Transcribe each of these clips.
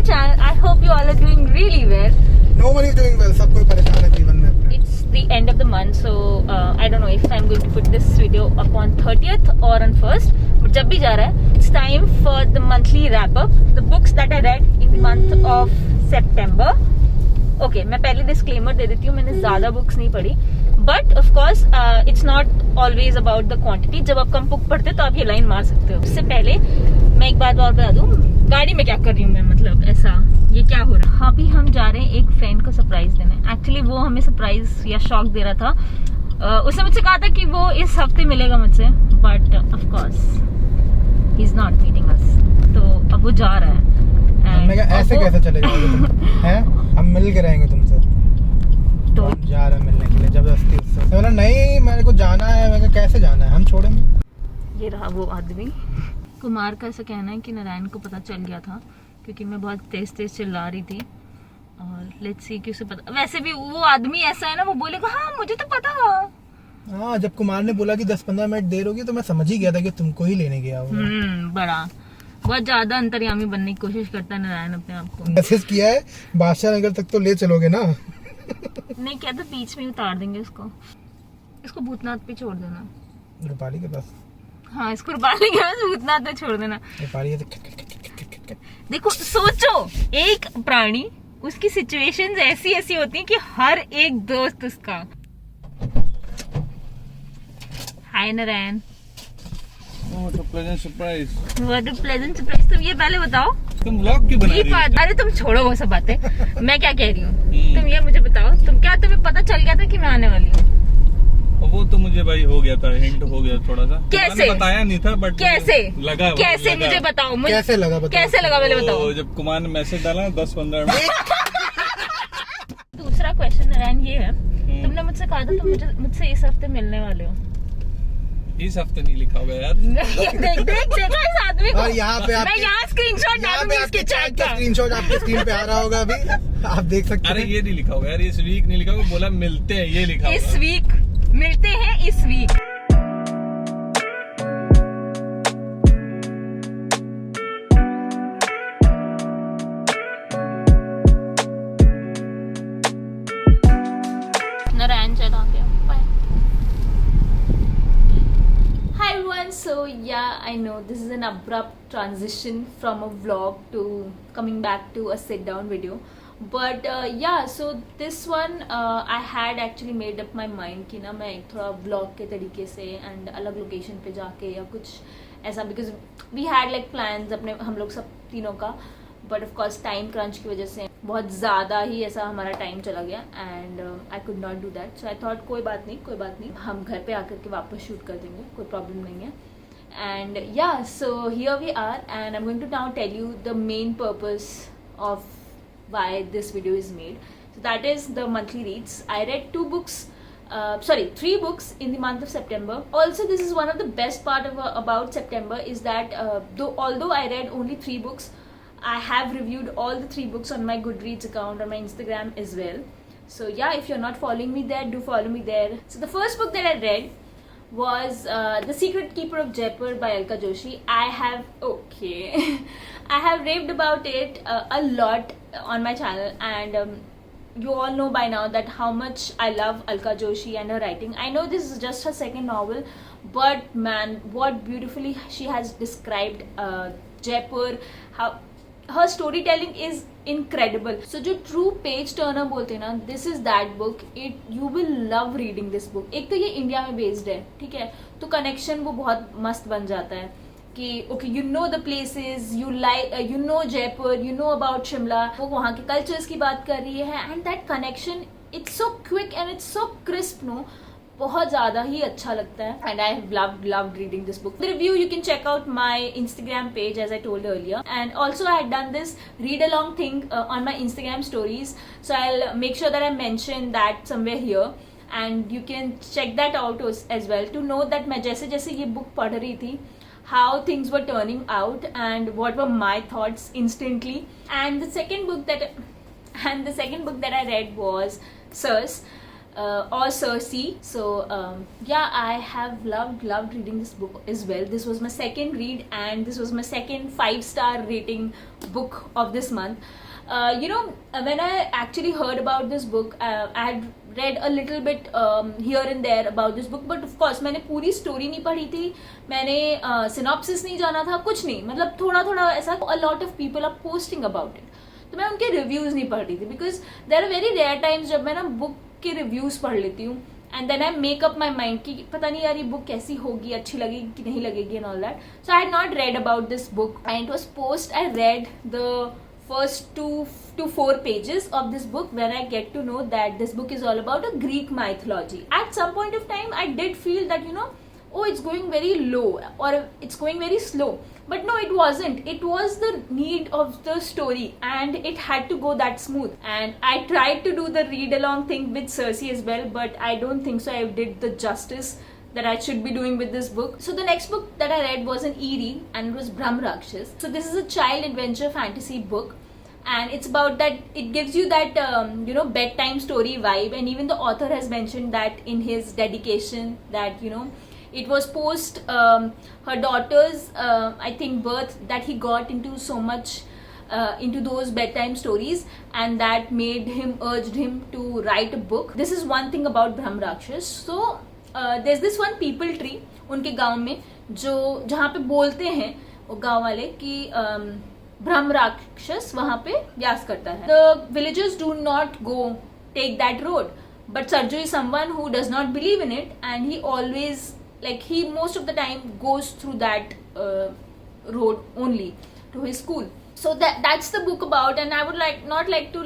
my channel. I hope you all are doing really well. No one is doing well. सब कोई परेशान है जीवन में अपने. It's the end of the month, so I don't know if I'm going to put this video up on 30th or on 1st. But जब भी जा रहा है, it's time for the monthly wrap-up. The books that I read in the month of September. Okay, मैं पहले disclaimer दे देती हूँ, मैंने ज़्यादा books नहीं पढ़ी. But of course, it's not always about the quantity. जब आप कम बुक पढ़ते हो तो आप ये लाइन मार सकते हो. उससे पहले मैं एक बात और बता दूँ, गाड़ी में क्या कर रही हूँ मैं, मतलब ऐसा ये क्या हो रहा है. अभी हम जा रहे हैं एक फ्रेंड को सरप्राइज देने. एक्चुअली वो हमें सरप्राइज या शॉक दे रहा था. उसने मुझसे कहा था कि वो इस हफ्ते मिलेगा मुझसे, but of course he is not meeting us. तो अब वो जा रहा है. हमने कहा ऐसे कैसे चले जाओगे तुम? हैं? हम मिल के रहेंगे तुमसे. तो हम जा रहे हैं मिलने के लिए जबरदस्ती उससे. तो बोला नहीं मेरे को जाना है. मैं कहा कैसे जाना है, हम छोड़ेंगे. ये रहा वो आदमी. कुमार का ऐसा कहना है कि नारायण को पता चल गया था क्योंकि मैं बहुत तेज तेज चिल्ला रही थी. और लेट्स सी कि उसे पता. वैसे भी वो आदमी ऐसा है ना, वो बोलेगा हाँ मुझे तो पता. हाँ, जब कुमार ने बोला कि 10-15 मिनट देर होगी तो मैं समझ ही गया था कि तुमको ही लेने गया होगा. बड़ा बहुत ज्यादा अंतर्यामी बनने की कोशिश करता है नारायण अपने आप को. मैसेज किया है बादशाह नगर तक तो ले चलोगे ना. नहीं क्या तो बीच में उतार देंगे इसको भूतनाथ पे छोड़ देना. रूपाली के पास. हाँ, इसको रूपाली के पास भूतनाथ पे छोड़ देना. रूपाली देखो सोचो, एक प्राणी, उसकी सिचुएशंस ऐसी ऐसी होती हैं कि हर एक दोस्त उसका. हाय Narayan. What a pleasant surprise. What a pleasant surprise. तुम ये पहले बताओ, तुम व्लॉग क्यों बना रही हो? अरे तुम छोड़ो वो सब बातें. मैं क्या कह रही हूँ, तुम ये मुझे बताओ, तुम्हें पता चल गया था कि मैं आने वाली हूँ? वो तो मुझे भाई हो गया था, हिंट हो गया थोड़ा सा. कैसे? बताया नहीं था बट कैसे लगा. कैसे मुझे बताओ. कैसे लगा पहले बताओ. जब कुमार ने मैसेज डाला 10-15 मिनट. दूसरा क्वेश्चन नारायण ये है, तुमने मुझसे कहा था तुम मुझसे इस हफ्ते मिलने वाले हो. इस हफ्ते नहीं लिखा होगा यार. देख इस आदमी को. और यहाँ पे मैं यहाँ स्क्रीनशॉट डालूंगी इसके चैट का. स्क्रीनशॉट आपके स्क्रीन पे आ रहा होगा अभी, आप देख सकते हैं. अरे ये नहीं लिखा होगा यार, इस वीक नहीं लिखा होगा. बोला मिलते हैं, ये लिखा होगा. इस वीक मिलते हैं, इस वीक. नारायण चला गया. Hi everyone, so yeah, I know this is an abrupt transition from a vlog to coming back to a sit down video, but yeah, so this one I had actually made up my mind कि ना मैं एक थोड़ा vlog के तरीके से and अलग location पे जाके या कुछ ऐसा, because we had like plans अपने हम लोग सब तीनों का, but of course time crunch की वजह से बहुत ज़्यादा ही ऐसा हमारा टाइम चला गया and I could not do that, so I thought कोई बात नहीं, हम घर पे आकर के वापस शूट कर देंगे, कोई प्रॉब्लम नहीं है. And yeah, so here we are and I'm going to now tell you the main purpose of why this video is made. So that is the monthly reads. I read 3 books in the month of September. Also, this is one of the best part about September is that although I read only 3 books, I have reviewed all the 3 books on my Goodreads account on my Instagram as well. So yeah, if you're not following me there, do follow me there. So the first book that I read was The Secret Keeper of Jaipur by Alka Joshi. I have raved about it a lot on my channel, and you all know by now that how much I love Alka Joshi and her writing. I know this is just her second novel, but man, what beautifully she has described Jaipur, how her storytelling is incredible. So जो true page turner बोलते हैं ना, this is that book. You will love reading this book. एक तो ये India में based है, ठीक है, तो कनेक्शन वो बहुत मस्त बन जाता है कि okay, you know the places, you know Jaipur, you know about Shimla, वो वहाँ के cultures की बात कर रही है, and that connection, it's so quick and it's so crisp, no? बहुत ज़्यादा ही अच्छा लगता है and I have loved reading this book. The review you can check out my Instagram page as I told earlier, and also I had done this read along thing on my Instagram stories, so I'll make sure that I mention that somewhere here and you can check that out as well to know that मैं जैसे जैसे ये book पढ़ रही थी how things were turning out and what were my thoughts instantly. And the second book that I read was Sirs. or Cersei. So yeah, I have loved reading this book as well. This was my second read, and this was my second 5-star rating book of this month. When I actually heard about this book, I had read a little bit here and there about this book, but of course मैंने पूरी story नहीं पढ़ी थी, मैंने synopsis नहीं जाना था, कुछ नहीं, मतलब थोड़ा थोड़ा ऐसा. A lot of people are posting about it, तो मैं उनके रिव्यूज नहीं पढ़ रही थी, because there are very rare times जब मैं ना बुक के रिव्यूज पढ़ लेती हूँ and then I make up my mind कि पता नहीं यार ये बुक कैसी होगी, अच्छी लगेगी कि नहीं लगेगी and all that. So I had not read about this book and it was post. I read the first 2 to 4 pages of this book when I get to know that this book is all about a Greek mythology. At some point of time I did feel that oh, it's going very low or it's going very slow, but no, it wasn't. It was the need of the story and it had to go that smooth. And I tried to do the read along thing with Cersei as well, but I don't think so I did the justice that I should be doing with this book. So the next book that I read was an e-read and it was Brahmrakshas. So this is a child adventure fantasy book, and it's about that, it gives you that bedtime story vibe, and even the author has mentioned that in his dedication that it was post her daughter's I think birth that he got into so much into those bedtime stories, and that urged him to write a book. This is one thing about Brahmrakshas. So there's this one people tree उनके गांव में जो जहाँ पे बोलते हैं वो गांव वाले कि ब्रह्म राक्षस वहाँ पे व्यास करता है. The villagers do not go take that road, but Sarju is someone who does not believe in it, and he always he most of the time goes through that road only to his school. So that's the book about, and I would not like to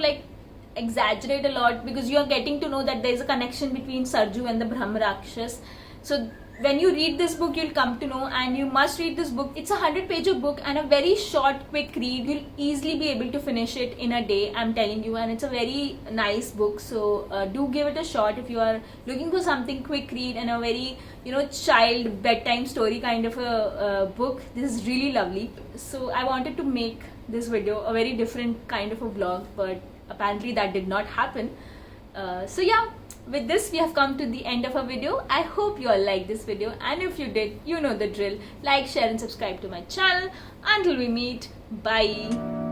exaggerate a lot, because you are getting to know that there is a connection between Sarju and the Brahma Rakshas. So when you read this book, you'll come to know, and you must read this book. It's a 100-page book and a very short, quick read. You'll easily be able to finish it in a day, I'm telling you, and it's a very nice book. So do give it a shot if you are looking for something quick read and a very child bedtime story kind of a book. This is really lovely. So I wanted to make this video a very different kind of a vlog, but apparently that did not happen. So yeah, with this we have come to the end of our video. I hope you all liked this video, and if you did, you know the drill. Like, share and subscribe to my channel. Until we meet, bye.